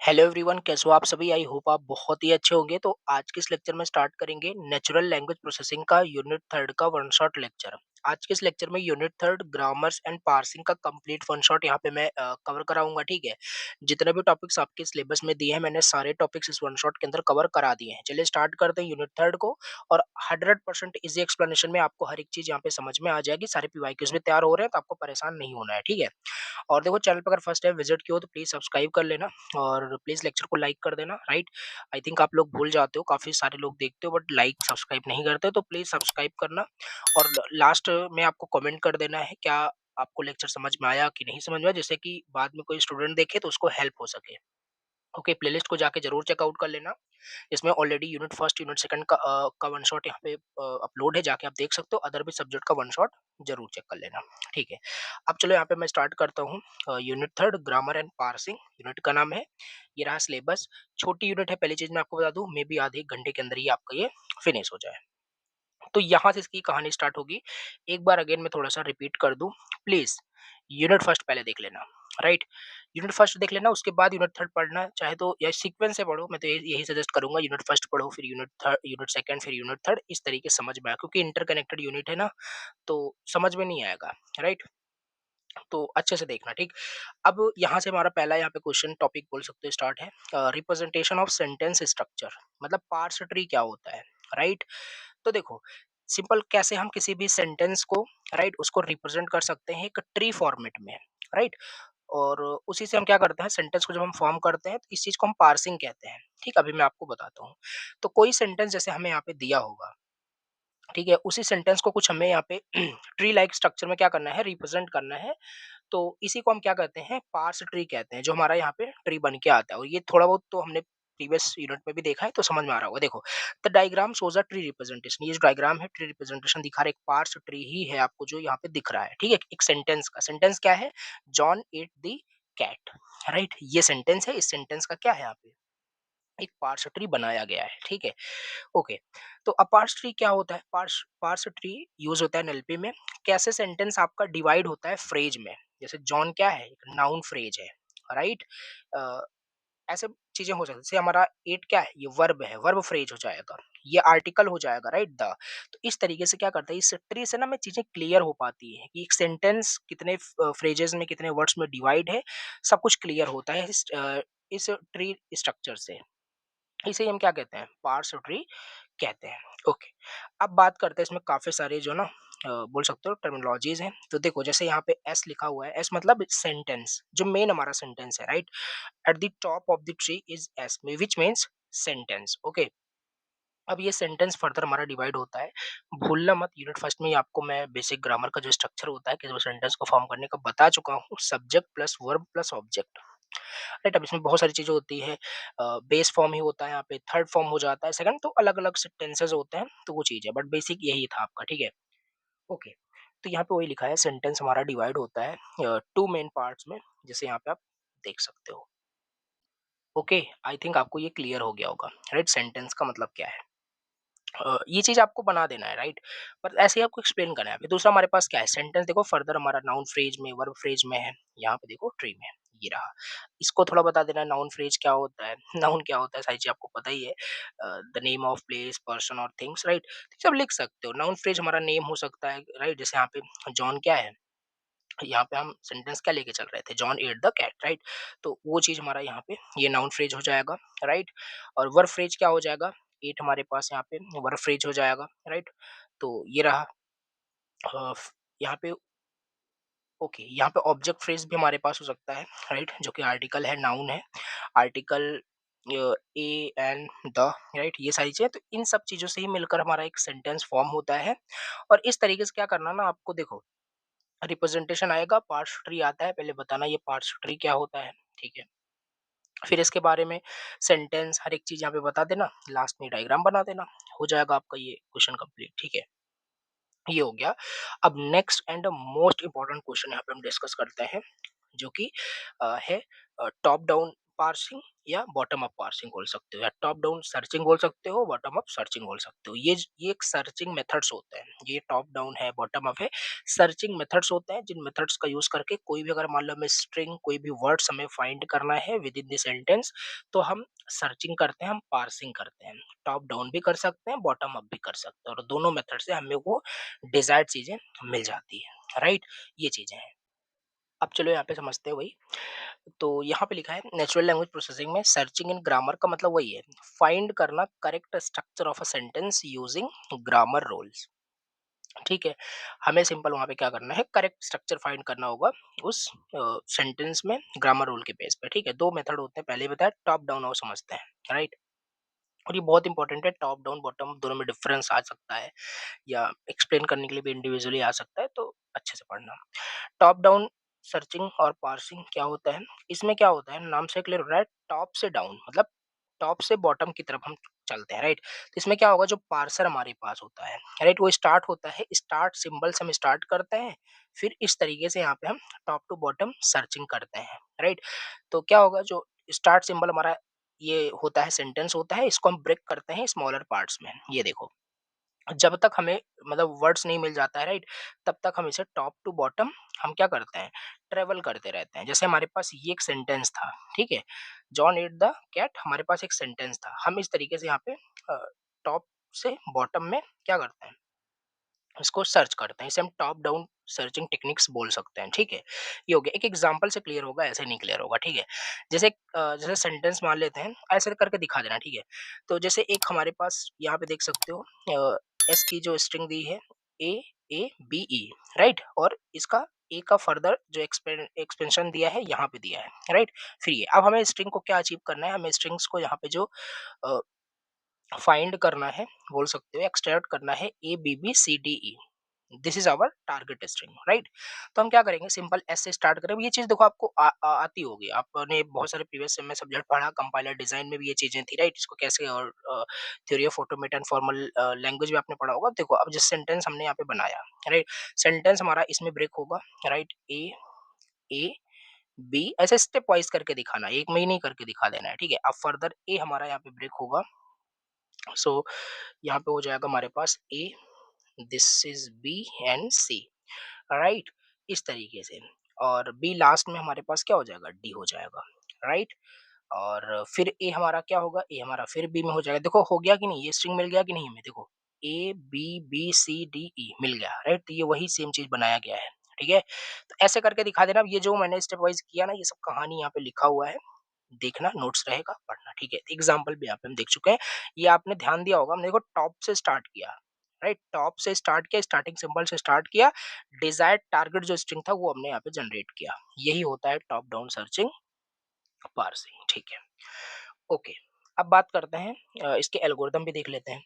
Hello everyone, कैसे हो आप सभी। आई होप आप बहुत ही अच्छे होंगे। तो आज के इस लेक्चर में स्टार्ट करेंगे नेचुरल लैंग्वेज प्रोसेसिंग का यूनिट थर्ड का वन शॉट लेक्चर। आज के इस लेक्चर में unit third grammars and parsing का कंप्लीट वन शॉट यहाँ पे मैं कवर कराऊंगा। ठीक है, जितने भी टॉपिक्स आपके सिलेबस में दिए हैं मैंने सारे टॉपिक्स इस वन शॉट के अंदर कवर करा दिए हैं। चलिए स्टार्ट करते हैं यूनिट थर्ड को। और 100% इजी एक्सप्लेनेशन में आपको हर एक चीज यहाँ पे समझ में आ जाएगी। सारे पीवाईक्यूज भी तैयार हो रहे हैं, तो आपको परेशान नहीं होना है। ठीक है, और देखो चैनल पर अगर फर्स्ट टाइम विजिट किया हो तो प्लीज सब्सक्राइब कर लेना और प्लीज लेक्चर को लाइक कर देना। राइट, आई थिंक आप लोग भूल जाते हो, काफी सारे लोग देखते हो बट लाइक सब्सक्राइब नहीं करते, तो प्लीज सब्सक्राइब करना। और लास्ट में आपको कमेंट कर देना है क्या आपको लेक्चर समझ में आया कि नहीं समझ में आया, जिससे कि बाद में कोई स्टूडेंट देखे तो उसको हेल्प हो सके। ओके, प्लेलिस्ट को जाके जरूर चेकआउट कर लेना। इसमें already unit first unit second का वन शॉट यहाँ पे अपलोड है, जाके आप देख सकते हो। अदर भी सब्जेक्ट का वन शॉट जरूर चेक कर लेना। ठीक है, अब चलो यहाँ पे मैं स्टार्ट करता हूँ। Unit third grammar and parsing, unit का नाम है। ये रहा सिलेबस। छोटी यूनिट है, पहली चीज मैं आपको बता दूं, मे बी आधे एक घंटे के अंदर ही आपका ये फिनिश हो जाए। तो यहाँ से इसकी कहानी स्टार्ट होगी। एक बार अगेन मैं थोड़ा सा रिपीट कर दूं, प्लीज यूनिट फर्स्ट पहले देख लेना। राइट, यूनिट फर्स्ट देख लेना, उसके बाद यूनिट थर्ड पढ़ना चाहे तो या सीक्वेंस से पढ़ो। मैं तो यही सजेस्ट करूंगा, यूनिट फर्स्ट पढ़ो फिर यूनिट थर्ड, यूनिट सेकंड फिर यूनिट थर्ड, इस तरीके से समझ में आए, क्योंकि इंटरकनेक्टेड यूनिट है ना, तो समझ में नहीं आएगा। राइट, तो अच्छे से देखना। ठीक, अब यहाँ से हमारा पहला यहाँ पे क्वेश्चन टॉपिक बोल सकते हो स्टार्ट है। रिप्रेजेंटेशन ऑफ सेंटेंस स्ट्रक्चर, मतलब पार्स ट्री क्या होता है। राइट, तो देखो सिंपल कैसे हम किसी भी सेंटेंस को, राइट, उसको रिप्रेजेंट कर सकते हैं एक ट्री फॉर्मेट में। राइट, और उसी से हम क्या करते हैं, सेंटेंस को जब हम फॉर्म करते हैं तो इस चीज को हम पार्सिंग कहते हैं। ठीक, अभी मैं आपको बताता हूँ। तो कोई सेंटेंस जैसे हमें यहाँ पे दिया होगा, ठीक है, उसी सेंटेंस को कुछ हमें यहाँ पे ट्री लाइक स्ट्रक्चर में क्या करना है, रिप्रेजेंट करना है। तो इसी को हम क्या कहते हैं, पार्स ट्री कहते हैं, जो हमारा यहाँ पे ट्री बन के आता है। और ये थोड़ा बहुत तो हमने प्रीवियस यूनिट में भी देखा है, तो समझ में आ रहा होगा। देखो, the diagram shows a tree representation, ये जो डायग्राम है ट्री रिप्रेजेंटेशन दिखा रहा है, एक पार्स ट्री ही है आपको जो यहाँ पे दिख रहा है। ठीक है, एक सेंटेंस का, सेंटेंस क्या है, John ate the cat. Right, ये सेंटेंस है, इस सेंटेंस का क्या है यहाँ पे एक पार्स ट्री बनाया गया है। ठीक है, ओके। तो अब पार्स ट्री क्या होता है, पार्स पार्स ट्री यूज होता है एनएलपी में। कैसे सेंटेंस आपका डिवाइड होता है फ्रेज में, जैसे जॉन क्या है, एक नाउन फ्रेज है। राइट, ऐसे चीजें हो सकती है। जैसे हमारा एट क्या है, ये वर्ब है, वर्ब फ्रेज हो जाएगा, ये आर्टिकल हो जाएगा। Right, the. तो इस तरीके से क्या करता है, इस ट्री से ना में चीजें क्लियर हो पाती है कि एक सेंटेंस कितने फ्रेजेस में, कितने वर्ड्स में डिवाइड है, सब कुछ क्लियर होता है इस ट्री स्ट्रक्चर से। इसे हम क्या कहते हैं, पार्स ट्री कहते हैं। ओके, अब बात करते हैं, इसमें काफी सारे जो ना बोल सकते हो टर्मिनोलॉजीज हैं। तो देखो जैसे यहाँ पे एस लिखा हुआ है, एस मतलब सेंटेंस, जो मेन हमारा सेंटेंस है। Right, at the top of the tree is S, which means sentence. Okay, अब ये सेंटेंस फर्दर हमारा डिवाइड होता है। भूलना मत, यूनिट फर्स्ट में ही आपको मैं बेसिक ग्रामर का जो स्ट्रक्चर होता है, कि सेंटेंस को फॉर्म करने का बता चुका हूँ, subject plus verb plus object. Right, अब इसमें बहुत सारी चीजें होती है। बेस फॉर्म ही होता है, यहाँ पे थर्ड फॉर्म हो जाता है, सेकंड, तो अलग अलग टेंसेस होते हैं, तो वो चीज है, बट बेसिक यही था आपका। ठीक है, ओके। तो यहाँ पे वही लिखा है, सेंटेंस हमारा डिवाइड होता है टू मेन पार्ट्स में, जैसे यहाँ पे आप देख सकते हो। ओके, आई थिंक आपको ये क्लियर हो गया होगा। राइट, सेंटेंस का मतलब क्या है, ये चीज आपको बना देना है। राइट, पर ऐसे ही आपको एक्सप्लेन करना है। फिर दूसरा हमारे पास क्या है, सेंटेंस देखो फर्दर हमारा नाउन फ्रेज में, वर्ब फ्रेज में है, यहाँ पे देखो ट्री में, ये रहा। इसको थोड़ा बता देना, नाउन फ्रेज क्या होता है, नाउन क्या होता है, सारी चीज आपको पता ही है। The name of place, person और थिंग्स। राइट, सब लिख सकते हो। नाउन फ्रेज हमारा नेम हो सकता है। राइट, जैसे यहाँ पे जॉन क्या है, यहाँ पे हम सेंटेंस क्या लेके चल रहे थे, John ate the cat. Right, तो वो चीज हमारा यहाँ पे ये नाउन फ्रेज हो जाएगा। राइट, और वर्ब फ्रेज क्या हो जाएगा, एट हमारे पास यहाँ पे वर्ब फ्रेज हो जाएगा। राइट, तो ये रहा। यहाँ पे ओके, यहाँ पे ऑब्जेक्ट फ्रेज भी हमारे पास हो सकता है। राइट, जो कि आर्टिकल है, नाउन है, article A and the. Right, ये सारी चीजें, तो इन सब चीजों से ही मिलकर हमारा एक सेंटेंस फॉर्म होता है। और इस तरीके से क्या करना ना आपको, देखो रिप्रेजेंटेशन आएगा, पार्स ट्री आता है, पहले बताना ये पार्स ट्री क्या होता है। ठीक है, फिर इसके बारे में सेंटेंस हर एक चीज यहाँ पे बता देना, लास्ट में डायग्राम बना देना, हो जाएगा आपका ये क्वेश्चन कंप्लीट। ठीक है, ये हो गया। अब next and most important question यहाँ पे हम डिस्कस करते हैं, जो कि है टॉप डाउन पार्सिंग या बॉटम अप पार्सिंग बोल सकते हो, या टॉप डाउन सर्चिंग बोल सकते हो, बॉटम अप सर्चिंग बोल सकते हो। ये एक सर्चिंग मेथड्स होते हैं। ये टॉप डाउन है, बॉटम अप है, सर्चिंग मेथड्स होते हैं, जिन मेथड्स का यूज करके कोई भी, अगर मान लो हमें स्ट्रिंग, कोई भी वर्ड्स हमें फाइंड करना है विद इन द सेंटेंस, तो हम सर्चिंग करते हैं, हम पार्सिंग करते हैं। टॉप डाउन भी कर सकते हैं, बॉटम अप भी कर सकते हैं, और दोनों मेथड से हमें वो डिजायर्ड चीजें मिल जाती है, राइट। ये चीजें हैं। अब चलो यहाँ पे समझते हैं वही। तो यहाँ पे लिखा है नेचुरल लैंग्वेज प्रोसेसिंग में सर्चिंग इन ग्रामर का मतलब वही है, फाइंड करना correct structure of a sentence using grammar rules. ठीक है, हमें सिंपल वहाँ पे क्या करना है, करेक्ट स्ट्रक्चर फाइंड करना होगा उस सेंटेंस में ग्रामर रूल के बेस पे। ठीक है, दो मेथड होते हैं, पहले ही बताया, टॉप डाउन और समझते हैं, राइट। और ये बहुत इंपॉर्टेंट है, टॉप डाउन बॉटम दोनों में डिफरेंस आ सकता है, या एक्सप्लेन करने के लिए भी इंडिविजुअली आ सकता है, तो अच्छे से पढ़ना। टॉप डाउन सर्चिंग और पार्सिंग क्या होता है, इसमें क्या होता है, नाम से क्लियर हो रहा है, टॉप से डाउन मतलब टॉप से बॉटम की तरफ हम चलते हैं, राइट। तो इसमें क्या होगा, जो पार्सर हमारे पास होता है, राइट, वो स्टार्ट होता है, स्टार्ट सिंबल से हम स्टार्ट करते हैं, फिर इस तरीके से यहाँ पे हम टॉप टू बॉटम सर्चिंग करते हैं, राइट। तो क्या होगा, जो स्टार्ट सिंबल हमारा ये होता है, सेंटेंस होता है, इसको हम ब्रेक करते हैं स्मॉलर पार्ट्स में। ये देखो, जब तक हमें मतलब वर्ड्स नहीं मिल जाता है, राइट, तब तक हम इसे टॉप टू बॉटम हम क्या करते हैं, ट्रेवल करते रहते हैं। जैसे हमारे पास ये एक सेंटेंस था, ठीक है, जॉन एट द कैट, हमारे पास एक सेंटेंस था, हम इस तरीके से यहाँ पे टॉप से बॉटम में क्या करते हैं, इसको सर्च करते हैं, इसे हम टॉप डाउन सर्चिंग टेक्निक्स बोल सकते हैं। ठीक है, ये हो गया, एक एग्जांपल से क्लियर होगा, ऐसे नहीं क्लियर होगा। ठीक है, जैसे जैसे सेंटेंस मान लेते हैं, ऐसे करके दिखा देना। ठीक है, तो जैसे एक हमारे पास यहाँ पे देख सकते हो, एस की जो स्ट्रिंग दी है, ए ए बी ई, राइट, और इसका ए का फर्दर जो एक्सपेंशन दिया है, यहाँ पे दिया है, राइट। फिर ये, अब हमें स्ट्रिंग को क्या अचीव करना है, हमें स्ट्रिंग्स को यहाँ पे जो फाइंड करना है, बोल सकते हो एक्सट्रैक्ट करना है, A B B C D E, this is our target string, right. तो हम क्या करेंगे, सिंपल एस से स्टार्ट करें। ये चीज देखो आपको आती होगी, आपने बहुत सारे प्रीवियस में सब्जेक्ट पढ़ा, कंपाइलर डिजाइन में भी ये चीजें थी, राइट। इसको कैसे, और theory of automate and formal language भी आपने पढ़ा होगा। देखो, अब जिस सेंटेंस हमने यहाँ पे बनाया, राइट, सेंटेंस हमारा इसमें ब्रेक होगा, राइट, ए ए बी, ऐसे स्टेप वाइज करके दिखाना, एक में ही नहीं करके दिखा देना है। ठीक है, अब फर्दर ए हमारा यहाँ पे ब्रेक होगा, सो यहाँ पे हो जाएगा हमारे पास A, this is B and C, right, इस तरीके से। और बी लास्ट में हमारे पास क्या हो जाएगा, डी हो जाएगा, राइट। और फिर ए हमारा क्या होगा, ए हमारा फिर बी में हो जाएगा। देखो हो गया कि नहीं, ये स्ट्रिंग मिल गया कि नहीं हमें, देखो A B B C D E मिल गया, राइट। तो ये वही सेम चीज बनाया गया है। ठीक है, तो ऐसे करके दिखा देना। अब ये जो मैंने स्टेप वाइज किया ना, ये सब कहानी यहाँ पे लिखा हुआ है, देखना, नोट्स रहेगा, पढ़ना। ठीक है, एग्जाम्पल भी यहाँ पे हम देख चुके हैं। ये आपने ध्यान दिया होगा, हमने देखो टॉप से स्टार्ट किया, राइट, टॉप से स्टार्ट किया, स्टार्टिंग सिंबल से स्टार्ट किया, डिजायर्ड टारगेट जो स्ट्रिंग था वो हमने यहाँ पे जनरेट किया। यही होता है टॉप डाउन सर्चिंग, पार्सिंग। ठीक है, ओके। अब बात करते हैं, इसके एल्गोरिदम भी देख लेते हैं।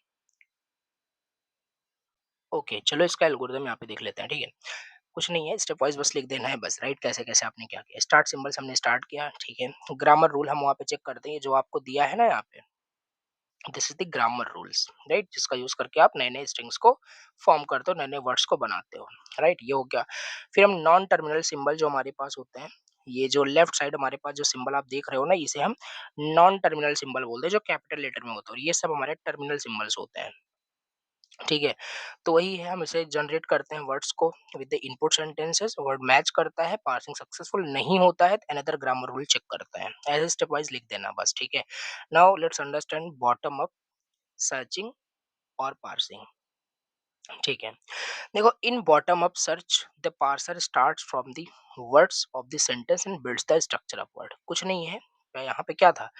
ओके, चलो इसका एल्गोरिदम यहाँ पे देख लेते हैं। ठीक है, कुछ नहीं है, स्टेप वाइज बस लिख देना है बस, राइट। कैसे कैसे आपने क्या किया, स्टार्ट सिंबल से हमने स्टार्ट किया, ठीक है। ग्रामर रूल हम वहाँ पे चेक करते हैं, जो आपको दिया है ना यहाँ पे, this is the grammar rules, right, जिसका यूज करके आप नए नए स्ट्रिंग्स को फॉर्म करते हो, नए नए वर्ड्स को बनाते हो, राइट। ये हो गया। फिर हम नॉन टर्मिनल सिंबल जो हमारे पास होते हैं, ये जो लेफ्ट साइड हमारे पास जो सिंबल आप देख रहे हो ना, इसे हम नॉन टर्मिनल सिंबल बोलते हैं, जो कैपिटल लेटर में होता है, और ये सब हमारे टर्मिनल सिंबल्स होते हैं। ठीक है, तो वही है, हम इसे जनरेट करते हैं वर्ड्स को with the input sentences, word match करता है, पार्सिंग सक्सेसफुल नहीं होता है, अनदर ग्रामर रूल चेक करता है। ऐसे स्टेप वाइज लिख देना बस। ठीक है, now let's understand bottom up searching और पार्सिंग। ठीक है, देखो, इन bottom up search the parser starts from the words of the sentence and builds the structure of word. कुछ नहीं है, यहाँ पे क्या था,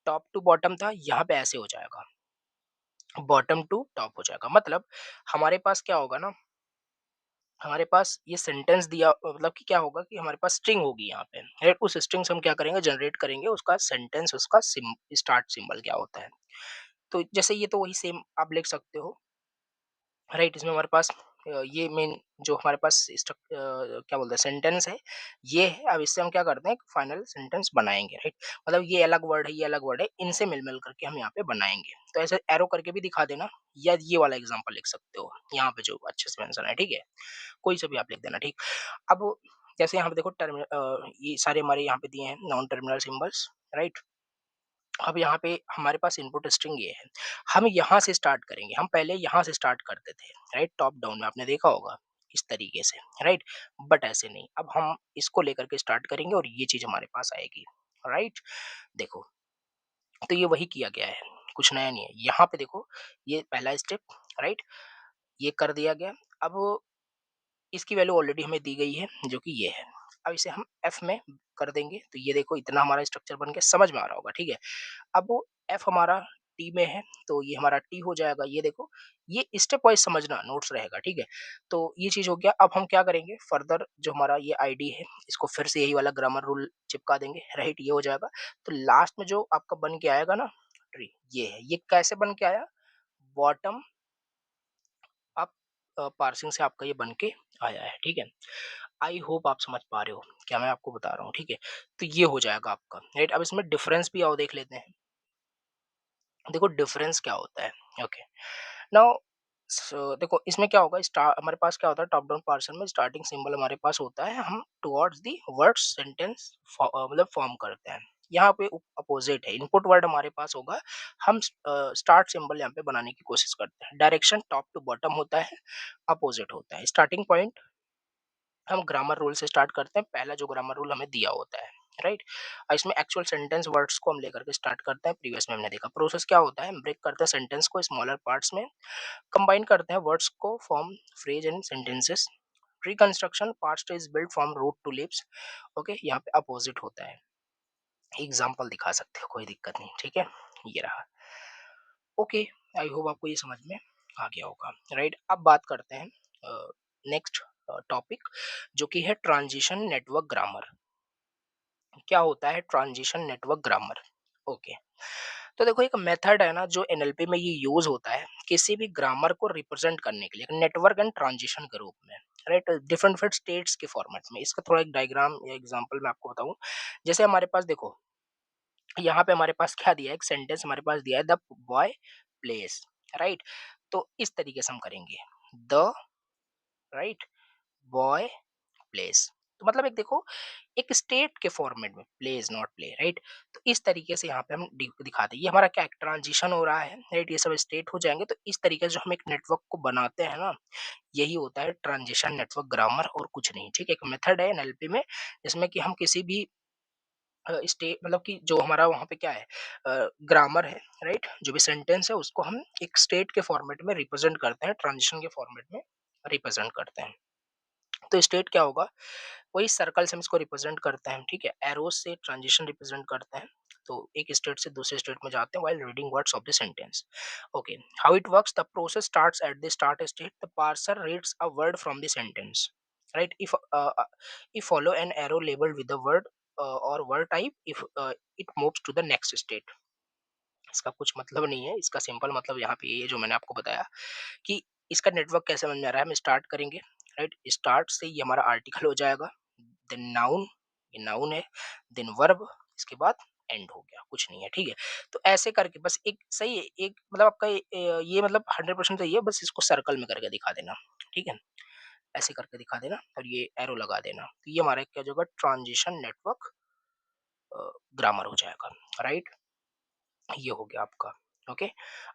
टॉप टू बॉटम था, यहाँ पे ऐसे हो जाएगा, बॉटम टू टॉप हो जाएगा। मतलब हमारे पास क्या होगा ना, हमारे पास ये सेंटेंस दिया, मतलब कि क्या होगा कि हमारे पास स्ट्रिंग होगी यहाँ पे, राइट। उस स्ट्रिंग से हम क्या करेंगे, जनरेट करेंगे उसका सेंटेंस, उसका स्टार्ट सिंबल क्या होता है। तो जैसे ये तो वही सेम आप लिख सकते हो, राइट। इसमें हमारे पास ये मेन जो हमारे पास क्या बोलते हैं, सेंटेंस है, ये है। अब इससे हम क्या करते हैं, फाइनल सेंटेंस बनाएंगे, राइट। मतलब ये अलग वर्ड है, ये अलग वर्ड है, इनसे मिल मिल करके हम यहाँ पे बनाएंगे। तो ऐसे एरो करके भी दिखा देना, या ये वाला एग्जांपल लिख सकते हो यहाँ पे जो अच्छे से मेंशन है। ठीक है, कोई सा भी आप लिख देना, ठीक। अब जैसे यहाँ पे देखो, ये सारे हमारे यहाँ पे दिए हैं नॉन टर्मिनल सिंबल्स, राइट। अब यहाँ पे हमारे पास इनपुट स्ट्रिंग ये है। हम यहाँ से स्टार्ट करेंगे, हम पहले यहाँ से स्टार्ट करते थे, राइट? टॉप डाउन में आपने देखा होगा इस तरीके से, राइट? बट ऐसे नहीं, अब हम इसको लेकर के स्टार्ट करेंगे और ये चीज़ हमारे पास आएगी, राइट? देखो, तो ये वही किया गया है, कुछ नया नहीं है। यहाँ पे देखो, ये पहला स्टेप, राइट? ये कर दिया गया। अब इसकी वैल्यू ऑलरेडी हमें दी गई है जो कि ये है। अब इसे हम एफ में कर देंगे, तो ये देखो इतना हमारा स्ट्रक्चर बन गया, समझ में आ रहा होगा, ठीक है? अब वो एफ हमारा टी में है, तो ये हमारा टी हो जाएगा। ये देखो, ये स्टेप वाइज समझना, नोट्स रहेगा, ठीक है? तो ये चीज हो गया। अब हम क्या करेंगे फर्दर, जो हमारा ये आईडी है, इसको फिर से यही वाला ग्रामर रूल चिपका देंगे, राइट? ये हो जाएगा। तो लास्ट में जो आपका बन के आएगा ना ट्री, ये है। ये कैसे बन के आया? बॉटम अप पार्सिंग से आपका ये बन के आया है, ठीक है? आई होप आप समझ पा रहे हो क्या मैं आपको बता रहा हूँ, ठीक है? तो ये हो जाएगा आपका, राइट? अब इसमें डिफरेंस भी आओ देख लेते हैं। देखो डिफरेंस क्या होता है। ओके, नाउ देखो इसमें क्या होगा, स्टार हमारे पास क्या होता है, टॉप डाउन पार्सन में स्टार्टिंग सिंबल हमारे पास होता है, हम टुवर्ड्स दी वर्ड सेंटेंस मतलब फॉर्म करते हैं। यहाँ पे अपोजिट है, इनपुट वर्ड हमारे पास होगा, हम स्टार्ट सिंबल यहाँ पे बनाने की कोशिश करते हैं। डायरेक्शन टॉप टू बॉटम होता है, अपोजिट होता है। स्टार्टिंग पॉइंट हम ग्रामर रूल से स्टार्ट करते हैं, पहला जो ग्रामर रूल हमें दिया होता है, राइट? इसमें एक्चुअल सेंटेंस वर्ड्स को हम लेकर के स्टार्ट करते हैं। प्रीवियस में हमने देखा प्रोसेस क्या होता है, हम ब्रेक करते हैं सेंटेंस को स्मॉलर पार्ट्स में, कंबाइन करते हैं वर्ड्स को form phrase and sentences. Reconstruction part is build from root to lips. Okay, यहाँ पे अपोजिट होता है। एग्जाम्पल दिखा सकते हो, कोई दिक्कत नहीं, ठीक है? ये रहा। ओके, आई होप आपको ये समझ में आ गया होगा, राइट? अब बात करते हैं नेक्स्ट टॉपिक, जो कि है ट्रांजिशन नेटवर्क ग्रामर। क्या होता है ट्रांजिशन नेटवर्क ग्रामर? ओके, तो देखो एक मेथड है ना जो एनएलपी में ये यूज होता है किसी भी ग्रामर को रिप्रेजेंट करने के लिए नेटवर्क एंड ट्रांजिशन के रूप में, राइट? डिफरेंट डिफरेंट स्टेट्स के फॉर्मेट में। इसका थोड़ा एक डायग्राम या एग्जांपल मैं आपको बताऊं। जैसे हमारे पास देखो, यहाँ पे हमारे पास क्या दिया है, एक सेंटेंस हमारे पास दिया है, द बॉय प्लेस, राइट? तो इस तरीके से हम करेंगे, द, राइट, बॉय प्लेस। तो मतलब एक देखो, एक स्टेट के फॉर्मेट में, प्लेज नॉट प्ले, राइट? तो इस तरीके से यहाँ पे हम दिखाते हैं, ये हमारा क्या ट्रांजिशन हो रहा है, राइट? ये सब स्टेट हो जाएंगे। तो इस तरीके से जो हम एक नेटवर्क को बनाते हैं ना, यही होता है ट्रांजिशन नेटवर्क ग्रामर, और कुछ नहीं, ठीक है? एक मेथड है एनएलपी में जिसमें कि हम किसी भी स्टेट, मतलब कि जो हमारा वहाँ पे क्या है, ग्रामर है, राइट? जो भी सेंटेंस है उसको हम एक स्टेट के फॉर्मेट में रिप्रेजेंट करते हैं, ट्रांजिशन के फॉर्मेट में रिप्रेजेंट करते हैं। तो स्टेट क्या होगा, वही सर्कल से हम इसको रिप्रेजेंट करते हैं, ठीक है? एरोज से ट्रांजिशन रिप्रेजेंट करते हैं। तो एक स्टेट से दूसरे स्टेट में जाते हैं while reading words of the sentence. Okay, how it works, the process starts at the start state, the parser reads a word from the sentence, right? If follow an arrow labeled with the word or word type, if it moves to the next state। इसका कुछ मतलब नहीं है, इसका simple मतलब यहाँ पे ये जो मैंने आपको बताया कि इसका नेटवर्क कैसे बन जा रहा है। हम स्टार्ट करेंगे, राइट? स्टार्ट से ये हमारा आर्टिकल हो जाएगा, देन नाउन, ये नाउन है, देन वर्ब, इसके बाद एंड हो गया, कुछ नहीं है, ठीक है? तो ऐसे करके बस एक सही है, एक मतलब आपका ये मतलब 100% सही है, बस इसको सर्कल में करके दिखा देना, ठीक है? ऐसे करके दिखा देना और ये एरो लगा देना, तो ये हमारा क्या हो जाएगा, ट्रांजिशन नेटवर्क ग्रामर हो जाएगा, राइट? ये हो गया आपका। ओके,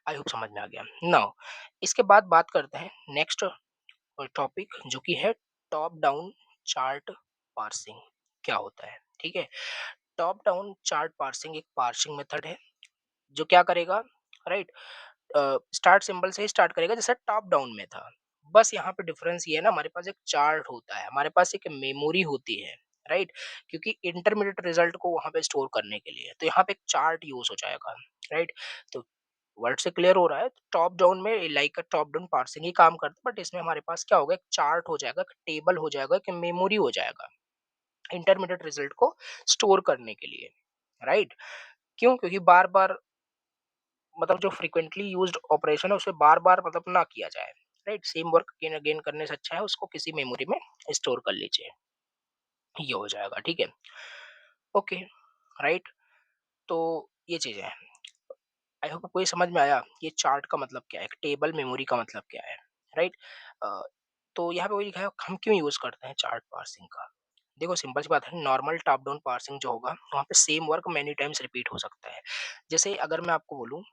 आई होप समझ में आ गया। नाउ इसके बाद बात करते हैं नेक्स्ट टॉपिक, जो कि है टॉप डाउन चार्ट पार्सिंग। क्या होता है, ठीक है? टॉप डाउन चार्ट पार्सिंग एक पार्सिंग मेथड है जो क्या करेगा, राइट? स्टार्ट सिंबल से ही स्टार्ट करेगा जैसे टॉप डाउन में था। बस यहाँ पे डिफरेंस ये है ना, हमारे पास एक चार्ट होता है, हमारे पास एक मेमोरी होती है, राइट? क्योंकि इंटरमीडिएट रिजल्ट को वहां पे स्टोर करने के लिए तो यहाँ पे एक चार्ट यूज हो जाएगा, राइट? तो वर्ड से क्लियर हो रहा है, टॉप डाउन में लाइक का टॉप डाउन पार्सिंग ही काम करता है, बट इसमें हमारे पास क्या होगा, एक चार्ट हो जाएगा, एक टेबल हो जाएगा, एक मेमोरी हो जाएगा इंटरमीडिएट रिजल्ट को स्टोर करने के लिए, राइट? क्यों? क्योंकि बार बार मतलब जो फ्रीक्वेंटली यूज्ड ऑपरेशन है उसे बार बार मतलब ना किया जाए, right? Same work again again करने से अच्छा है उसको किसी मेमोरी में स्टोर कर लीजिए, ये हो जाएगा, ठीक है? Okay, right? तो ये चीजें हैं। आई होप आपको ये समझ में आया, ये चार्ट का मतलब क्या है, एक टेबल मेमोरी का मतलब क्या है, राइट? तो यहाँ पे वही लिखा है, हम क्यों यूज करते हैं चार्ट पार्सिंग का। देखो सिंपल सी बात है, नॉर्मल टॉप डाउन पार्सिंग जो होगा वहाँ पे same work many times repeat हो सकता है। जैसे अगर मैं आपको बोलूँ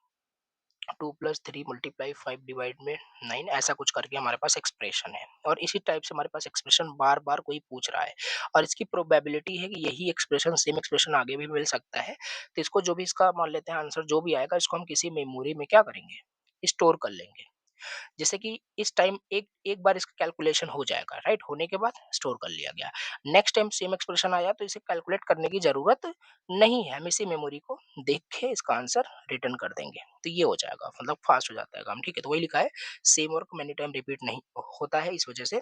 2 + 3 × 5 डिवाइड में 9, ऐसा कुछ करके हमारे पास एक्सप्रेशन है और इसी टाइप से हमारे पास एक्सप्रेशन बार-बार कोई पूछ रहा है और इसकी प्रोबेबिलिटी है कि यही एक्सप्रेशन सेम एक्सप्रेशन आगे भी मिल सकता है। तो इसको जो भी इसका मान लेते हैं आंसर जो भी आएगा इसको हम किसी मेमोरी में क्या करेंगे? स्टोर कर लेंगे। जैसे कि इस टाइम एक एक बार इसका कैलकुलेशन हो जाएगा, राइट? होने के बाद स्टोर कर लिया गया। नेक्स्ट टाइम सेम एक्सप्रेशन आया तो इसे कैलकुलेट करने की ज़रूरत नहीं है। हम इसी मेमोरी को देख के इसका आंसर रिटर्न कर देंगे। तो ये हो जाएगा, मतलब फास्ट हो जाता है काम, ठीक है? तो वही लिखा है, same work many time repeat नहीं होता है, इस वजह से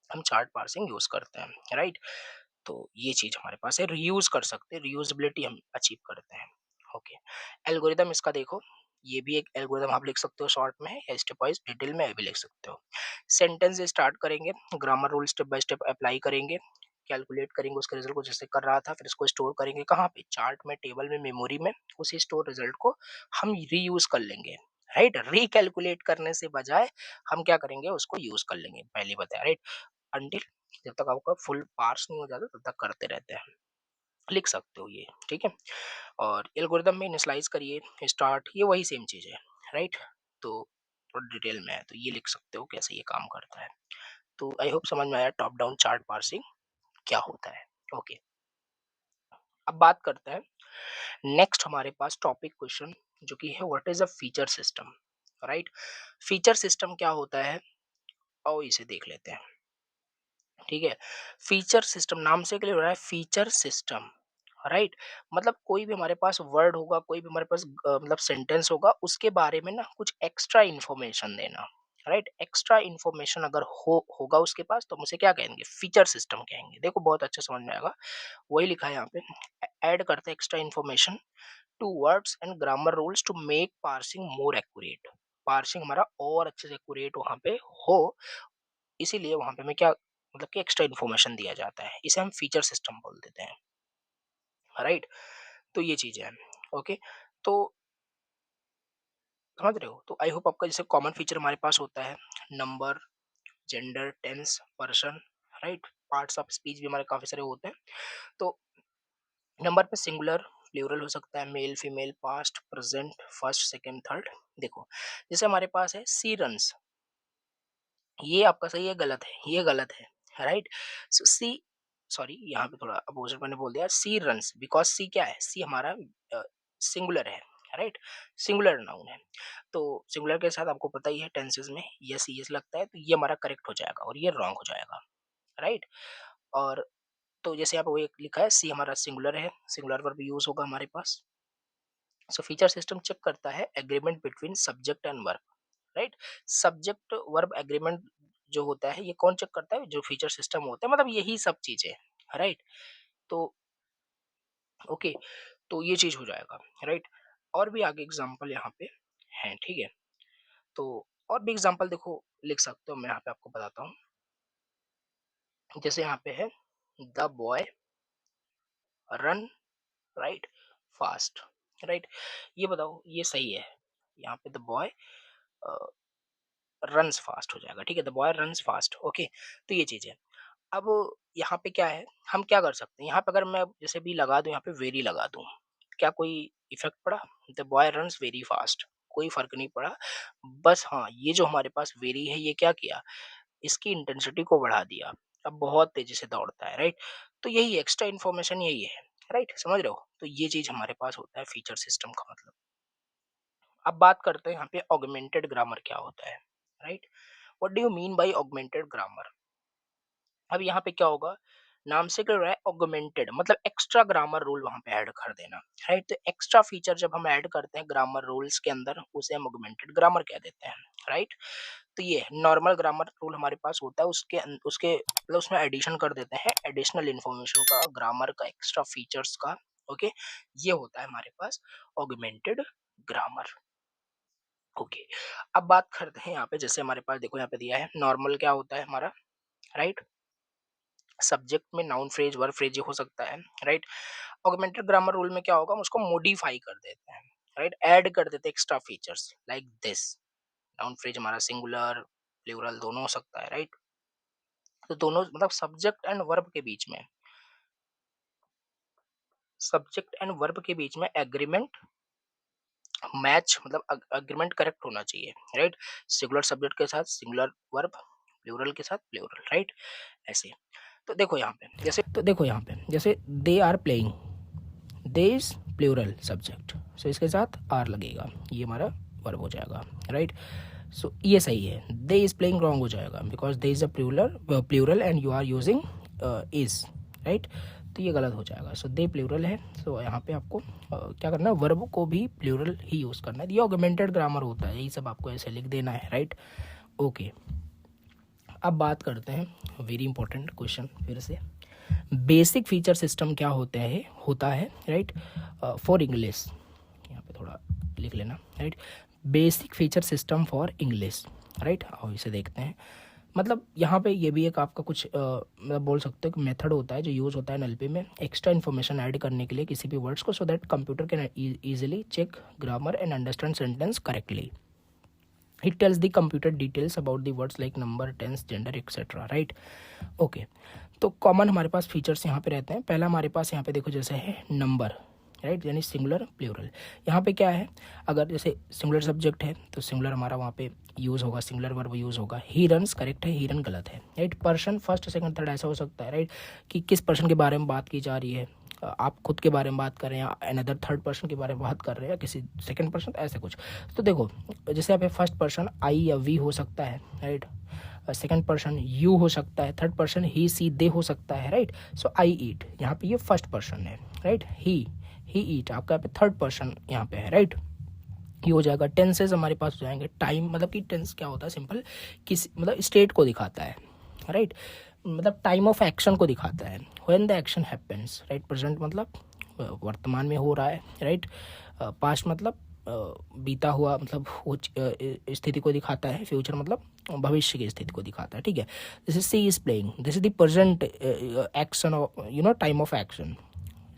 हम चार्ट पार्सिंग यूज़ करते हैं, राइट? तो ये चीज़ हमारे पास है, रीयूज़ कर सकते हैं, रीयूज़ेबिलिटी हम अचीव करते हैं। ओके, एल्गोरिदम इसका देखो, ये भी एक एल्गोरिदम आप लिख सकते हो शॉर्ट में या स्टेप वाइज़ डिटेल में भी लिख सकते हो। सेंटेंस स्टार्ट करेंगे, grammar rule step by step apply करेंगे, कैलकुलेट करेंगे उसके रिजल्ट को जैसे कर रहा था, फिर इसको स्टोर करेंगे कहाँ पे? चार्ट में, टेबल में, मेमोरी में। उसी स्टोर रिजल्ट को हम रीयूज़ कर लेंगे, राइट? रिकैलकुलेट करने से बजाय हम क्या करेंगे? उसको यूज़ कर लेंगे, पहले बताया, राइट? अंटिल जब तक आपका फुल पार्स नहीं हो जाता तब तक करते रहते हैं, लिख सकते हो ये, ठीक है? और एल्गोरिदम में इनिशियलाइज करिए, स्टार्ट, ये वही सेम चीज़ है, राइट? तो थोड़ा डिटेल में है तो ये लिख सकते हो कैसे ये काम करता है। तो आई होप समझ में आया टॉप डाउन चार्ट पार्सिंग क्या होता है। ओके, अब बात करते हैं नेक्स्ट हमारे पास टॉपिक क्वेश्चन जो कि है what is a feature system, right? Feature system क्या होता है और इसे देख लेते हैं, ठीक है? फीचर सिस्टम नाम से क्लियर हो रहा है, फीचर सिस्टम, राइट? मतलब कोई भी हमारे पास वर्ड होगा, कोई भी हमारे पास मतलब सेंटेंस होगा, उसके बारे में ना कुछ एक्स्ट्रा इन्फॉर्मेशन देना, राइट? एक्स्ट्रा इन्फॉर्मेशन अगर होगा उसके पास तो हम उसे क्या कहेंगे? फीचर सिस्टम कहेंगे। देखो बहुत अच्छा समझ में आएगा, वही लिखा है यहाँ पे, ऐड करते हैं extra information to words and grammar rules to make parsing more accurate. Parsing हमारा और अच्छे से एक्यूरेट वहां पे हो, इसीलिए वहां पे हमें क्या मतलब कि एक्स्ट्रा इन्फॉर्मेशन दिया जाता है, इसे हम फीचर सिस्टम बोल देते हैं, राइट? तो ये चीज है। ओके, तो समझ रहे हो? तो आई होप आपका जैसे कॉमन फीचर हमारे पास होता है, number, gender, tense, person, right? Parts of speech भी हमारे काफी सारे होते हैं। तो नंबर पे सिंगुलर, प्लूरल हो सकता है, male, female, past, present, first, second, third. देखो जैसे हमारे पास है सी रन्स, ये आपका सही है, गलत है, ये गलत है, राइट? सो सी, सॉरी यहाँ पे थोड़ा अपोजिट मैंने बोल दिया, सी रन्स, बिकॉज सी क्या है? सी हमारा सिंगुलर है, राइट? सिंगुलर नाउन है, तो सिंगुलर के साथ आपको पता ही है टेंसेस में यस यस लगता है, तो ये हमारा करेक्ट हो जाएगा और ये रॉन्ग हो जाएगा, राइट? और तो जैसे यहाँ पे वो एक लिखा है, सी हमारा सिंगुलर है, सिंगुलर वर्ब यूज होगा हमारे पास। सो फीचर सिस्टम चेक करता है agreement between subject and verb, right? Subject verb agreement जो होता है ये कौन चेक करता है? जो फीचर सिस्टम होता है, मतलब यही सब चीजें, राइट? तो ओके, तो ये चीज हो जाएगा, राइट? और भी आगे एग्जांपल यहाँ पे हैं, ठीक है? तो और भी एग्जांपल देखो लिख सकते हो, मैं यहाँ पे आपको बताता हूँ। जैसे यहाँ पे है the boy run, right, fast, right? ये बताओ ये सही है? यहाँ पे द बॉय रन्स फास्ट हो जाएगा, ठीक है? The boy runs fast, okay. तो ये चीज है। अब यहाँ पे क्या है, हम क्या कर सकते हैं? यहाँ पे अगर मैं जैसे भी लगा दूं, यहाँ पे वेरी लगा दूं, क्या कोई इफेक्ट पड़ा? The boy runs very fast, कोई फर्क नहीं पड़ा। बस हाँ, ये जो हमारे पास वेरी है, ये क्या किया? इसकी इंटेंसिटी को बढ़ा दिया, अब बहुत तेजी से दौड़ता है, राइट? तो यही एक्स्ट्रा इन्फॉर्मेशन यही है, राइट? समझ रहे हो? तो ये चीज हमारे पास होता है फीचर सिस्टम का मतलब। अब बात करते हैं यहाँ पे ऑगमेंटेड ग्रामर क्या होता है, right? What do you mean by augmented grammar? अब यहाँ पे क्या होगा? नाम से क्या रहा है, ऑगमेंटेड मतलब एक्स्ट्रा ग्रामर रूल वहां पे ऐड कर देना, राइट? तो एक्स्ट्रा फीचर जब हम ऐड करते हैं ग्रामर रूल्स के अंदर, उसे हम ऑगमेंटेड ग्रामर कह देते हैं, राइट? तो ये नॉर्मल ग्रामर रूल हमारे पास होता है, उसके मतलब उसमें एडिशन कर देते हैं, एडिशनल इंफॉर्मेशन का, ग्रामर का, एक्स्ट्रा फीचर्स का। ओके, ये होता है हमारे पास ऑगमेंटेड ग्रामर। ओके, अब बात करते हैं यहाँ पे, जैसे हमारे पास देखो यहाँ पे दिया है नॉर्मल क्या होता है हमारा, राइट? सब्जेक्ट में नाउन फ्रेज, वर्ब फ्रेज हो सकता है, राइट? ऑगमेंटेड ग्रामर रूल में क्या होगा, हम उसको मॉडिफाई कर देते हैं, राइट? ऐड कर देते हैं extra features like this. Noun phrase हमारा सिंगुलर, प्लूरल दोनों हो सकता है, राइट? तो दोनों मतलब सब्जेक्ट एंड वर्ब के बीच में, सब्जेक्ट एंड वर्ब के बीच में एग्रीमेंट मैच मतलब अग्रीमेंट करेक्ट होना चाहिए, राइट? सिंगुलर सब्जेक्ट के साथ सिंगुलर वर्ब, प्लूरल के साथ प्लूरल, राइट? ऐसे। तो देखो यहाँ पे जैसे they are playing, they is plural subject, so इसके साथ आर लगेगा, ये हमारा वर्ब हो जाएगा, राइट? सो ये सही है। दे इज प्लेइंग रॉन्ग हो जाएगा because they is a plural and you are using is, right? तो ये गलत हो जाएगा। सो दे प्लूरल है, सो यहाँ पे आपको क्या करना है, वर्ब को भी प्लूरल ही यूज़ करना है। ये ऑगमेंटेड ग्रामर होता है, यही सब आपको ऐसे लिख देना है, राइट? ओके, अब बात करते हैं वेरी इंपॉर्टेंट क्वेश्चन फिर से, बेसिक फीचर सिस्टम क्या होता है, राइट? फॉर इंग्लिश, यहाँ पे थोड़ा लिख लेना, right? Basic feature system for English, right? और इसे देखते हैं। मतलब यहाँ पे ये भी एक आपका कुछ मतलब बोल सकते हो कि मेथड होता है जो यूज़ होता है एनएलपी में एक्स्ट्रा इन्फॉर्मेशन ऐड करने के लिए किसी भी वर्ड्स को, so that computer can easily check grammar and understand sentence correctly. It tells the computer details about the words like number, tense, gender, etc. Right? Okay, तो common हमारे पास features यहाँ पे रहते हैं। पहला हमारे पास यहाँ पे देखो जैसे है नंबर, राइट? यानी सिंगुलर प्लूरल। यहाँ पे क्या है, अगर जैसे सिंगुलर सब्जेक्ट है तो सिंगुलर हमारा वहाँ पे यूज़ होगा, सिंगुलर वर्ब यूज़ होगा। ही रन्स करेक्ट है, ही रन गलत है, right? Person first second third ऐसा हो सकता है, राइट? कि किस पर्सन के बारे में बात की जा रही है, आप खुद के बारे में बात कर रहे हैं या अनदर थर्ड पर्सन के बारे में बात कर रहे हैं या किसी सेकंड पर्सन, ऐसे कुछ। तो देखो जैसे यहाँ पे फर्स्ट पर्सन आई या वी हो सकता है, राइट? सेकंड पर्सन यू हो सकता है, थर्ड पर्सन ही सी दे हो सकता है, राइट? सो आई ईट, यहाँ पे ये फर्स्ट पर्सन है, राइट? ही ईट आपका यहाँ पे थर्ड पर्सन यहाँ पे है, राइट? ये हो जाएगा। टेंसेज हमारे पास हो जाएंगे। टाइम मतलब कि टेंस क्या होता है, सिंपल किस मतलब स्टेट को दिखाता है, राइट? मतलब टाइम ऑफ एक्शन को दिखाता है, when the action happens, right? Present मतलब वर्तमान में हो रहा है, राइट? पास्ट मतलब बीता हुआ मतलब वो स्थिति को दिखाता है, फ्यूचर मतलब भविष्य की स्थिति को दिखाता है, ठीक है? जैसे she is playing, this is the present action of time of action.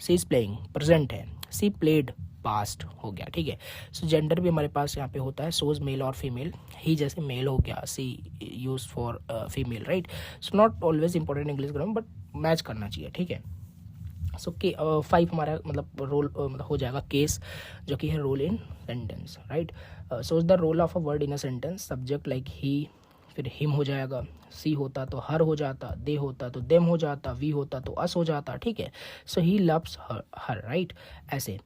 She is playing present है, सी प्लेड पास्ट हो गया, ठीक है? सो जेंडर भी हमारे पास यहाँ पे होता है, सोज मेल और फीमेल। ही जैसे मेल हो गया, she use for female, right? So not always important English grammar but match करना चाहिए, ठीक है? सो के 5 हमारा मतलब रोल मतलब हो जाएगा केस, जो कि है role in sentence, right? So is the role of a word in a sentence, subject like he, फिर हिम हो जाएगा, सी होता तो हर हो जाता, दे होता तो देम हो जाता, वी होता तो अस हो जाता, ठीक है? सो ही लव्स हर, राइट? ऐसे,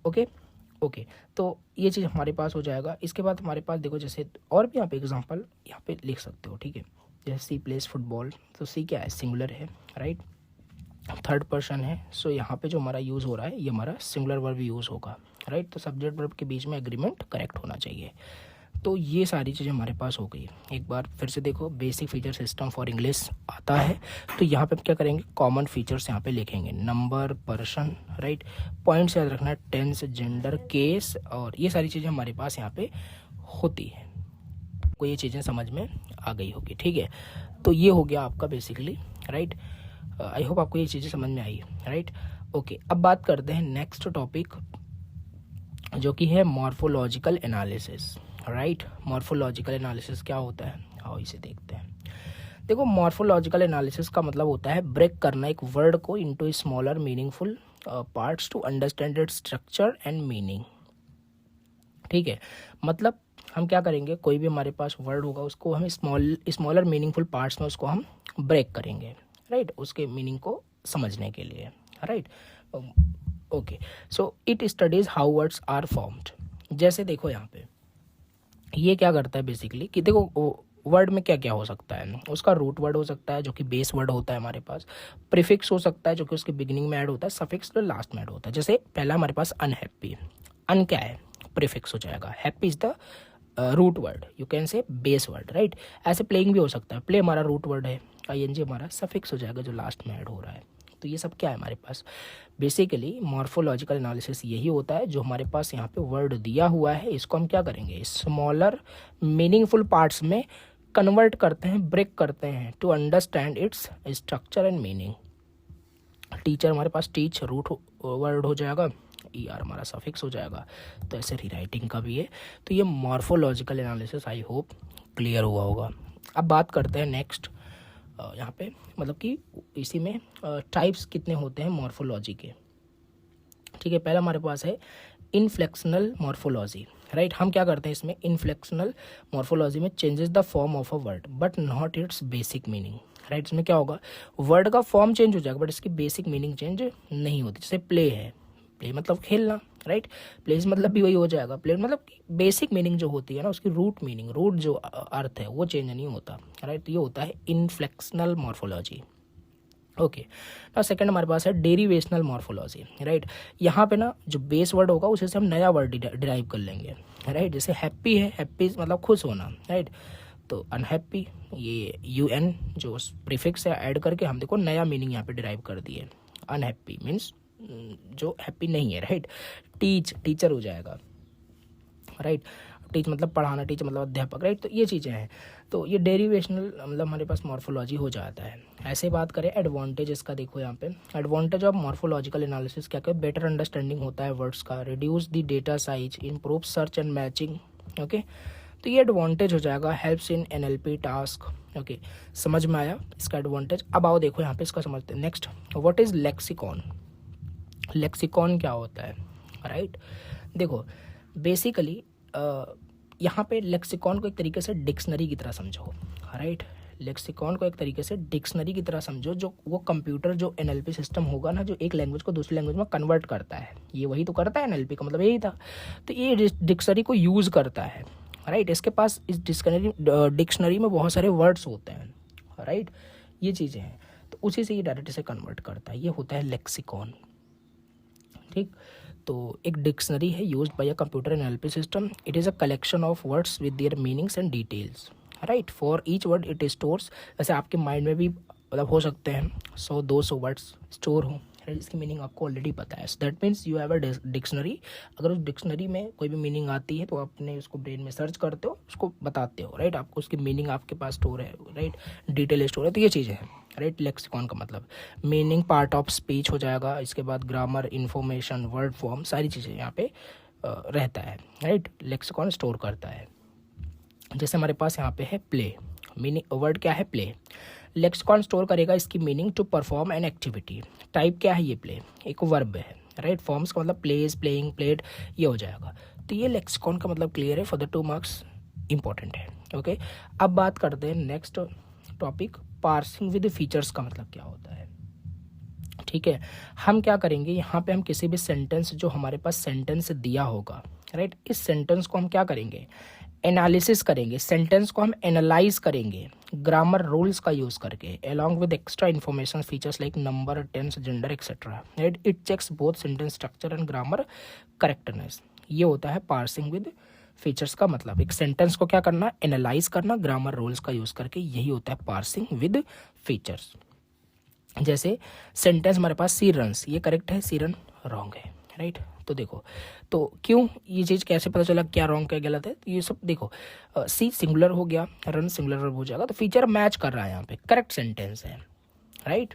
ओके ओके। तो ये चीज़ हमारे पास हो जाएगा। इसके बाद हमारे पास देखो जैसे और भी यहाँ पे एग्जांपल यहाँ पे लिख सकते हो, ठीक है? जैसे सी प्लेस फुटबॉल, तो सी क्या है, सिंगुलर है, राइट? थर्ड पर्सन है, सो यहाँ पे जो हमारा यूज़ हो रहा है ये हमारा सिंगुलर वर्ब यूज़ होगा, राइट? तो सब्जेक्ट वर्ब के बीच में एग्रीमेंट करेक्ट होना चाहिए। तो ये सारी चीज़ें हमारे पास हो गई। एक बार फिर से देखो, basic feature system for English आता है तो यहाँ पे क्या करेंगे, कॉमन फीचर्स यहाँ पे लिखेंगे, नंबर, पर्सन, राइट? पॉइंट्स याद रखना, टेंस, जेंडर, केस, और ये सारी चीज़ें हमारे पास यहाँ पे होती है। को ये चीज़ें समझ में आ गई होगी, ठीक है? तो ये हो गया आपका बेसिकली, राइट? आई होप आपको ये चीज़ें समझ में आई, राइट? ओके, अब बात करते हैं नेक्स्ट टॉपिक जो कि है morphological analysis, right? Morphological analysis क्या होता है, आओ इसे देखते हैं। देखो मॉर्फोलॉजिकल एनालिसिस का मतलब होता है ब्रेक करना एक वर्ड को into smaller meaningful parts to understand its structure and meaning, ठीक है? मतलब हम क्या करेंगे, कोई भी हमारे पास वर्ड होगा उसको हम स्मॉलर मीनिंगफुल पार्ट्स में उसको हम ब्रेक करेंगे, राइट? उसके मीनिंग को समझने के लिए, right? Okay, so it studies how words are formed. जैसे देखो यहाँ पे ये क्या करता है बेसिकली कि देखो वर्ड में क्या क्या हो सकता है, उसका रूट वर्ड हो सकता है जो कि बेस वर्ड होता है हमारे पास, प्रीफिक्स हो सकता है जो कि उसके बिगिनिंग में ऐड होता है, सफिक्स जो लास्ट में ऐड होता है। जैसे पहला हमारे पास अनहैप्पी, अन क्या है, प्रीफिक्स हो जाएगा, happy is the root word, you can say base word, right? ऐसे प्लेइंग भी हो सकता है, प्ले हमारा रूट वर्ड है, आईएनजी हमारा सफिक्स हो जाएगा जो लास्ट में ऐड हो रहा है। तो ये सब क्या है हमारे पास, बेसिकली मॉर्फोलॉजिकल एनालिसिस यही होता है। जो हमारे पास यहाँ पे वर्ड दिया हुआ है इसको हम क्या करेंगे, स्मॉलर मीनिंगफुल पार्ट्स में कन्वर्ट करते हैं, ब्रेक करते हैं to understand its structure and meaning. Teacher हमारे पास टीच रूट वर्ड हो जाएगा, ई आर हमारा सफिक्स हो जाएगा। तो ऐसे रीराइटिंग का भी है। तो ये morphological analysis I hope clear हुआ होगा। अब बात करते हैं नेक्स्ट, यहाँ पे मतलब कि इसी में टाइप्स कितने होते हैं मॉर्फोलॉजी के, ठीक है? पहला हमारे पास है इनफ्लेक्शनल मॉर्फोलॉजी, राइट। हम क्या करते हैं इसमें, इनफ्लेक्शनल मॉर्फोलॉजी में changes the form of a word but not it's basic meaning, right. इसमें क्या होगा, वर्ड का फॉर्म चेंज हो जाएगा बट इसकी बेसिक मीनिंग चेंज नहीं होती। जैसे प्ले है, प्ले मतलब खेलना, राइट। प्लेस मतलब भी वही हो जाएगा, प्ले मतलब बेसिक मीनिंग जो होती है ना, उसकी रूट मीनिंग, रूट जो अर्थ है वो चेंज नहीं होता, राइट। तो ये होता है इनफ्लेक्शनल मॉर्फोलॉजी। ओके, ना सेकंड हमारे पास है डेरिवेशनल मॉर्फोलॉजी, राइट। यहाँ पे ना जो बेस वर्ड होगा उसे से हम नया वर्ड डिराइव कर लेंगे, राइट। जैसे हैप्पी है, हैप्पी मतलब खुश होना, राइट। तो अनहैप्पी, ये UN जो प्रीफिक्स है ऐड करके हम देखो नया मीनिंग यहाँ पे डिराइव कर दिए। अनहैप्पी मीन्स जो हैप्पी नहीं है, राइट। टीच, टीचर हो जाएगा, राइट। टीच मतलब पढ़ाना, टीच मतलब अध्यापक, राइट। तो ये चीज़ें हैं, तो ये डेरिवेशनल मतलब हमारे पास मॉर्फोलॉजी हो जाता है। ऐसे बात करें एडवांटेज इसका, देखो यहाँ पे एडवांटेज ऑफ मॉर्फोलॉजिकल एनालिसिस क्या क्या, बेटर अंडरस्टैंडिंग होता है वर्ड्स का, reduce the data size, improve search and matching, okay. तो ये एडवांटेज हो जाएगा, helps in NLP task, okay. समझ में आया इसका एडवांटेज। अब आओ देखो यहाँ पे इसका समझते हैं। Next, what is lexicon, lexicon क्या होता है, राइट। देखो बेसिकली यहाँ पे लेक्सिकॉन को एक तरीके से डिक्शनरी की तरह समझो, राइट। लेक्सिकॉन को एक तरीके से डिक्शनरी की तरह समझो, जो वो कंप्यूटर जो NLP सिस्टम होगा ना, जो एक लैंग्वेज को दूसरी लैंग्वेज में कन्वर्ट करता है, ये वही तो करता है, NLP का मतलब यही था। तो ये डिक्शनरी को यूज़ करता है, राइट। इसके पास इस डिक्शनरी में बहुत सारे वर्ड्स होते हैं, राइट। ये चीज़ें हैं, तो उसी से ये डायरेक्ट से कन्वर्ट करता है, ये होता है लेक्सिकॉन, ठीक। तो एक डिक्शनरी है used by a computer in NLP system. It is a collection of words with their meanings and details, right. For each word it stores, जैसे आपके माइंड में भी मतलब हो सकते हैं 100-200 वर्ड्स स्टोर हों, इसकी मीनिंग आपको ऑलरेडी पता है। That means you have a dictionary. अगर उस डिक्शनरी में कोई भी मीनिंग आती है तो आपने उसको ब्रेन में सर्च करते हो, उसको बताते हो, राइट। आपको उसकी मीनिंग आपके पास स्टोर है, राइट, डिटेल स्टोर है। तो ये चीज़ें हैं, राइट। लेक्सिकॉन का मतलब मीनिंग, पार्ट ऑफ स्पीच हो जाएगा। इसके बाद ग्रामर, इन्फॉर्मेशन, वर्ड फॉर्म, सारी चीज़ें यहाँ पे रहता है, राइट। लेक्सिकॉन स्टोर करता है। जैसे हमारे पास यहाँ पे है प्ले, मीनिंग वर्ड क्या है, प्ले। लेक्सिकॉन स्टोर करेगा इसकी meaning to perform an activity. Type क्या है, ये प्ले एक वर्ब है, राइट। फॉर्म्स का मतलब प्लेज, प्लेइंग, प्लेड, ये हो जाएगा। तो ये लेक्सिकॉन का मतलब क्लियर है, फॉर द 2 मार्क्स इंपॉर्टेंट है, ओके। अब बात करते हैं next topic, parsing with features का मतलब क्या होता है, ठीक है। हम क्या करेंगे यहाँ पे, हम किसी भी सेंटेंस जो हमारे पास सेंटेंस दिया होगा, राइट, इस सेंटेंस को हम क्या करेंगे, एनालिसिस करेंगे, सेंटेंस को हम एनालाइज करेंगे ग्रामर रूल्स का यूज करके, along with extra information features like number, tense, gender etcetera, right. It checks both sentence structure and grammar correctness. ये होता है पार्सिंग विद फीचर्स का मतलब। एक सेंटेंस को क्या करना, एनालाइज करना ग्रामर रूल्स का यूज करके, यही होता है पार्सिंग विद फीचर्स। जैसे सेंटेंस हमारे पास सी रन्स, ये करेक्ट है, सी रन रॉन्ग है, राइट। तो देखो, तो क्यों ये चीज़ कैसे पता चला क्या रॉन्ग क्या गलत है, तो ये सब देखो, सी सिंगुलर हो गया, रन सिंगुलर वर्ब हो जाएगा, तो फीचर मैच कर रहा है, यहाँ पे करेक्ट सेंटेंस है, राइट।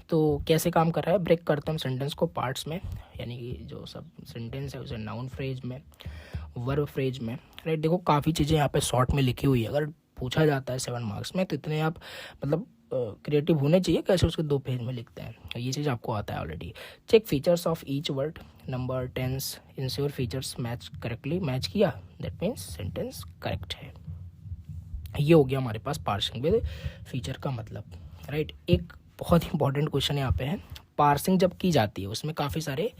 तो कैसे काम कर रहा है, ब्रेक करते हैं हम सेंटेंस को पार्ट्स में, यानी कि जो सब सेंटेंस है उसे नाउन फ्रेज में, वर्ब फ्रेज में, राइट। देखो काफ़ी चीज़ें यहाँ पे शॉर्ट में लिखी हुई है, अगर पूछा जाता है 7 मार्क्स में तो इतने आप मतलब क्रिएटिव होने चाहिए, कैसे उसके 2 पेज में लिखते हैं, ये चीज़ आपको आता है already. Check features of each word, number, tense, ensure features match correctly, match किया, दैट मीन्स सेंटेंस करेक्ट है। ये हो गया हमारे पास पार्सिंग विद फीचर का मतलब, राइट। एक बहुत ही इंपॉर्टेंट क्वेश्चन यहाँ पे है, पार्सिंग जब की जाती है उसमें काफ़ी सारे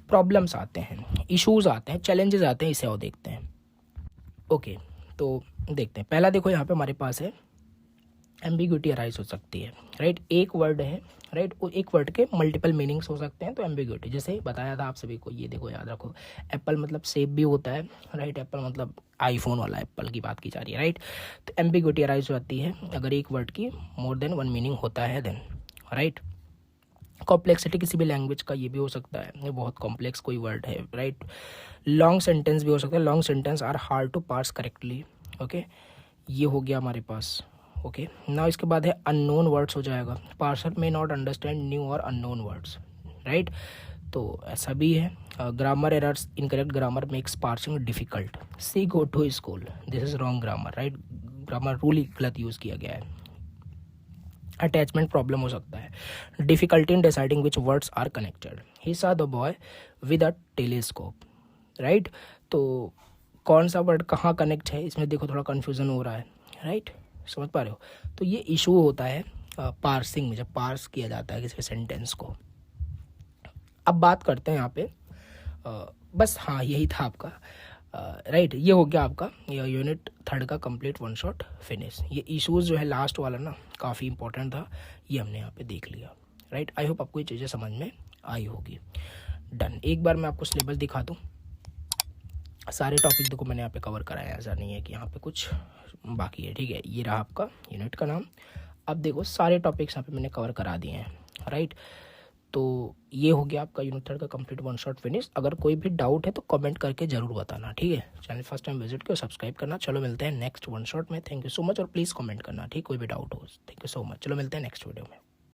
प्रॉब्लम्स आते हैं, इश्यूज आते हैं, चैलेंजेस आते हैं, इसे और देखते हैं, ओके। तो देखते हैं, पहला देखो यहाँ पे हमारे पास है एम्बिग्यूटी अराइज हो सकती है, राइट। एक वर्ड है, राइट, एक वर्ड के मल्टीपल मीनिंग्स हो सकते हैं, तो एम्बिग्यूटी जैसे बताया था आप सभी को, ये देखो याद रखो, एप्पल मतलब सेब भी होता है, राइट। एप्पल मतलब आईफोन वाला एप्पल की बात की जा रही है, राइट। तो एम्बिग्यूटी अराइज होती है अगर एक वर्ड की मोर देन 1 मीनिंग होता है देन, राइट। कॉम्प्लेक्सिटी किसी भी लैंग्वेज का ये भी हो सकता है, ये बहुत कॉम्प्लेक्स कोई वर्ड है, राइट। लॉन्ग सेंटेंस भी हो सकता है, long sentence are hard to parse correctly, okay. ये हो गया हमारे पास, ओके ना। इसके बाद है अननोन वर्ड्स हो जाएगा, पार्सर में नॉट अंडरस्टैंड न्यू और अननोन वर्ड्स, राइट। तो ऐसा भी है। Grammar errors, incorrect grammar makes parsing difficult, she go to school, this is wrong grammar, right. Grammar rule ही गलत यूज़ किया गया है, अटैचमेंट प्रॉब्लम हो सकता है, difficulty in deciding which words are connected, he saw the boy with a telescope, right. तो कौन सा वर्ड कहाँ कनेक्ट है, इसमें देखो थोड़ा कन्फ्यूज़न हो रहा है, राइट, समझ पा रहे हो। तो ये इशू होता है पार्सिंग में, जब पार्स किया जाता है किसी सेंटेंस को। अब बात करते हैं यहाँ पे बस हाँ यही था आपका, राइट, ये हो गया आपका यूनिट थर्ड का कंप्लीट वन शॉट फिनिश। ये इश्यूज जो है लास्ट वाला ना काफ़ी इंपॉर्टेंट था, ये हमने यहाँ पे देख लिया, राइट। आई होप आपको ये चीज़ें समझ में आई होगी। डन, एक बार मैं आपको सिलेबस दिखा दूँ। सारे टॉपिक देखो मैंने यहाँ पे कवर कराया, ऐसा नहीं है कि यहाँ पे कुछ बाकी है, ठीक है। ये रहा आपका यूनिट का नाम। अब देखो सारे टॉपिक्स यहाँ पे मैंने कवर करा दिए हैं, राइट। तो ये हो गया आपका यूनिट थर्ड का कंप्लीट वन शॉट फिनिश। अगर कोई भी डाउट है तो कमेंट करके ज़रूर बताना, ठीक है। चैनल फर्स्ट टाइम विजिट करो, सब्सक्राइब करना। चलो मिलते हैं नेक्स्ट वन शॉट में। थैंक यू सो मच, और प्लीज़ कमेंट करना, ठीक, कोई भी डाउट हो। थैंक यू सो मच, चलो मिलते हैं नेक्स्ट वीडियो में।